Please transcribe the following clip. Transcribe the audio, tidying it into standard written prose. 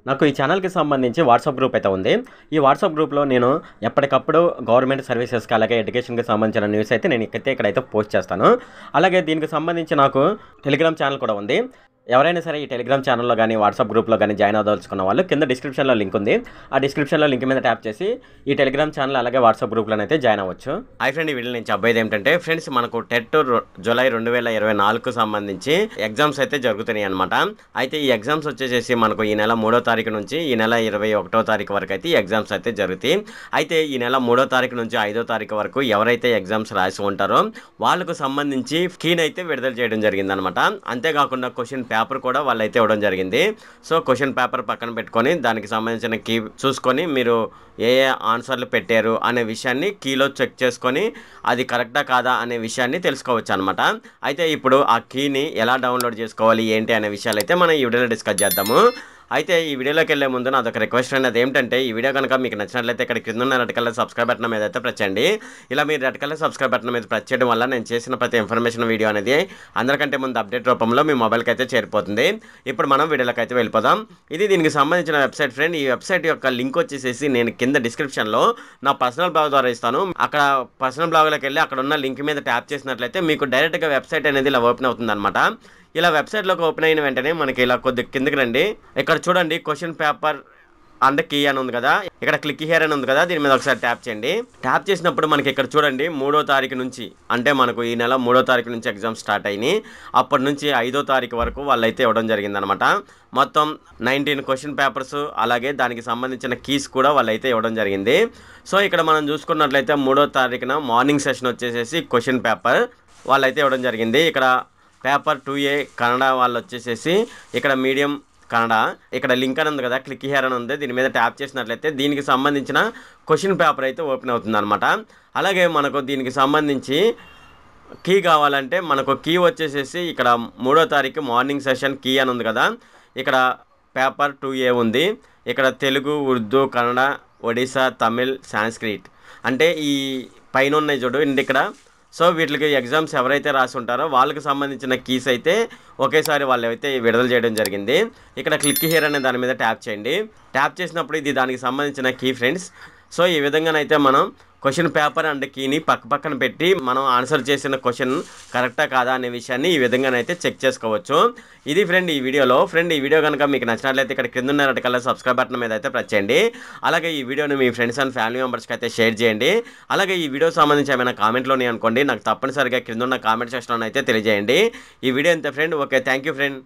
నాకు ఈ ఛానల్‌కి సంబంధించి వాట్సాప్ గ్రూప్ అయితే ఉంది. ఈ వాట్సాప్ గ్రూప్‌లో నేను ఎప్పటికప్పుడు గవర్నమెంట్ సర్వీసెస్‌కి అలాగే ఎడ్యుకేషన్‌కి సంబంధించిన న్యూస్ అయితే నేను ఇక్కడైతే పోస్ట్ చేస్తాను. అలాగే దీనికి సంబంధించి నాకు టెలిగ్రామ్ ఛానల్ కూడా ఉంది. ఎవరైనా సరే ఈ టెలిగ్రామ్ ఛానల్‌లో గాని, వాట్సాప్ గ్రూప్‌లో గాని జాయిన్ అవ్వదలుచుకున్న వాళ్ళు కింద డిస్క్రిప్షన్‌లో లింక్ ఉంది. ఆ డిస్క్రిప్షన్‌లో లింక్ మీద ట్యాప్ చేసి ఈ టెలిగ్రామ్ ఛానల్ అలాగే వాట్సాప్ గ్రూప్‌లోనైతే జాయిన్ అవ్వచ్చు. హాయ్ ఫ్రెండ్, ఈ వీడియోలో నేను చెప్పబోయేది ఏంటంటే ఫ్రెండ్స్, మనకు టెట్ జూలై 2024కు సంబంధించి ఎగ్జామ్స్ అయితే జరుగుతున్నాయి అన్నమాట. అయితే ఈ ఎగ్జామ్స్ వచ్చేసేసి మనకు ఈ నెల 3వ తారీఖు నుంచి ఈ నెల 21వ తారీఖు వరకు అయితే ఈ ఎగ్జామ్స్ అయితే జరుగుతాయి. అయితే ఈ నెల 3వ తారీఖు నుంచి 5వ తారీఖు వరకు ఎవరైతే ఎగ్జామ్స్ రాసి ఉంటారో వాళ్ళకు సంబంధించి కీని అయితే విడుదల చేయడం జరిగిందనమాట. అంతేకాకుండా క్వశ్చన్ పేపర్ కూడా వాళ్ళైతే ఇవ్వడం జరిగింది. సో క్వశ్చన్ పేపర్ పక్కన పెట్టుకొని దానికి సంబంధించిన కీ చూసుకొని మీరు ఏ ఆన్సర్లు పెట్టారు అనే విషయాన్ని కీలో చెక్ చేసుకొని అది కరెక్టా కాదా అనే విషయాన్ని తెలుసుకోవచ్చు అనమాట. అయితే ఇప్పుడు ఆ కీని ఎలా డౌన్లోడ్ చేసుకోవాలి ఏంటి అనే విషయాలు అయితే మనం ఈ వీడియోలో డిస్కస్ చేద్దాము. అయితే ఈ వీడియోలోకి వెళ్ళే ముందు నాదొక రిక్వెస్ట్ అండి. అదేంటంటే ఈ వీడియో కనుక మీకు నచ్చినట్లయితే ఇక్కడ కింద ఉన్న రెడ్ కలర్ సబ్స్క్రైబ్ బటన్ మీద అయితే ప్రెస్ చేయండి. ఇలా మీరు రెడ్ కలర్ సబ్స్క్రైబ్ బటన్ మీద ప్రెస్ చేయడం వల్ల నేను చేసిన ప్రతి ఇన్ఫర్మేషన్ వీడియో అనేది అందరికంటే ముందు అప్డేట్ రూపంలో మీ మొబైల్కి అయితే చేరిపోతుంది. ఇప్పుడు మనం వీడియోలోకి అయితే వెళ్ళిపోదాం. ఇది దీనికి సంబంధించిన వెబ్సైట్ ఫ్రెండ్. ఈ వెబ్సైట్ యొక్క లింక్ వచ్చేసేసి నేను కింద డిస్క్రిప్షన్లో నా పర్సనల్ బ్లాగ్ ద్వారా ఇస్తాను. అక్కడ పర్సనల్ బ్లాగ్లోకి వెళ్ళి అక్కడ ఉన్న లింక్ మీద ట్యాప్ చేసినట్లయితే మీకు డైరెక్ట్గా వెబ్సైట్ అనేది ఇలా ఓపెన్ అవుతుంది అనమాట. ఇలా వెబ్సైట్లోకి ఓపెన్ అయిన వెంటనే మనకి ఇలా కొద్ది కిందకి రండి. ఇక్కడ చూడండి క్వశ్చన్ పేపర్ అండ్ కీ అని ఉంది కదా, ఇక్కడ క్లిక్ హియర్ అని ఉంది కదా, దీని మీద ఒకసారి ట్యాప్ చేయండి. ట్యాప్ చేసినప్పుడు మనకి ఇక్కడ చూడండి 3వ తారీఖు నుంచి, అంటే మనకు ఈ నెల 3వ తారీఖు నుంచి ఎగ్జామ్ స్టార్ట్ అయినాయి. అప్పటి నుంచి 5వ తారీఖు వరకు వాళ్ళైతే ఇవ్వడం జరిగిందనమాట. మొత్తం 19 క్వశ్చన్ పేపర్స్ అలాగే దానికి సంబంధించిన కీస్ కూడా వాళ్ళైతే ఇవ్వడం జరిగింది. సో ఇక్కడ మనం చూసుకున్నట్లయితే 3వ తారీఖున మార్నింగ్ సెషన్ వచ్చేసేసి క్వశ్చన్ పేపర్ వాళ్ళైతే ఇవ్వడం జరిగింది. ఇక్కడ పేపర్ 2A కన్నడ వాళ్ళు వచ్చేసేసి ఇక్కడ మీడియం కన్నడ, ఇక్కడ లింక్ అని ఉంది కదా, క్లిక్ హియర్ అని ఉంది, దీని మీద ట్యాప్ చేసినట్లయితే దీనికి సంబంధించిన క్వశ్చన్ పేపర్ అయితే ఓపెన్ అవుతుంది అనమాట. అలాగే మనకు దీనికి సంబంధించి కీ కావాలంటే మనకు కీ వచ్చేసేసి ఇక్కడ 3వ తారీఖు మార్నింగ్ సెషన్ కీ అని ఉంది కదా, ఇక్కడ పేపర్ 2A ఉంది. ఇక్కడ తెలుగు, ఉర్దూ, కన్నడ, ఒడిస్సా, తమిళ్, సాంస్క్రిట్ అంటే ఈ పైన ఉన్నాయి చూడు ఇంటి ఇక్కడ. సో వీటికి ఎగ్జామ్స్ ఎవరైతే రాసి ఉంటారో వాళ్ళకి సంబంధించిన కీస్ అయితే ఒకేసారి వాళ్ళు అయితే విడుదల చేయడం జరిగింది. ఇక్కడ క్లిక్ హియర్ అనే దాని మీద ట్యాప్ చేయండి. ట్యాప్ చేసినప్పుడు ఇది దానికి సంబంధించిన కీ ఫ్రెండ్స్. సో ఈ విధంగానైతే మనం క్వశ్చన్ పేపర్ అండ్ కీని పక్కన పెట్టి మనం ఆన్సర్ చేసిన క్వశ్చన్ కరెక్టా కాదా అనే విషయాన్ని ఈ విధంగానైతే చెక్ చేసుకోవచ్చు. ఇది ఫ్రెండ్ ఈ వీడియోలో. ఫ్రెండ్ ఈ వీడియో కనుక మీకు నచ్చినట్లయితే ఇక్కడ కింద ఉన్న రెడ్ కలర్ సబ్స్క్రైబ్ బటన్ మీద అయితే ప్రెస్ చేయండి. అలాగే ఈ వీడియోని మీ ఫ్రెండ్స్ అండ్ ఫ్యామిలీ మెంబర్స్కి అయితే షేర్ చేయండి. అలాగే ఈ వీడియో సంబంధించి ఏమైనా కామెంట్లోనే అనుకోండి, నాకు తప్పనిసరిగా కింద ఉన్న కామెంట్ సెక్షన్లో అయితే తెలియజేయండి. ఈ వీడియో అంతే friend. Okay, thank you friend.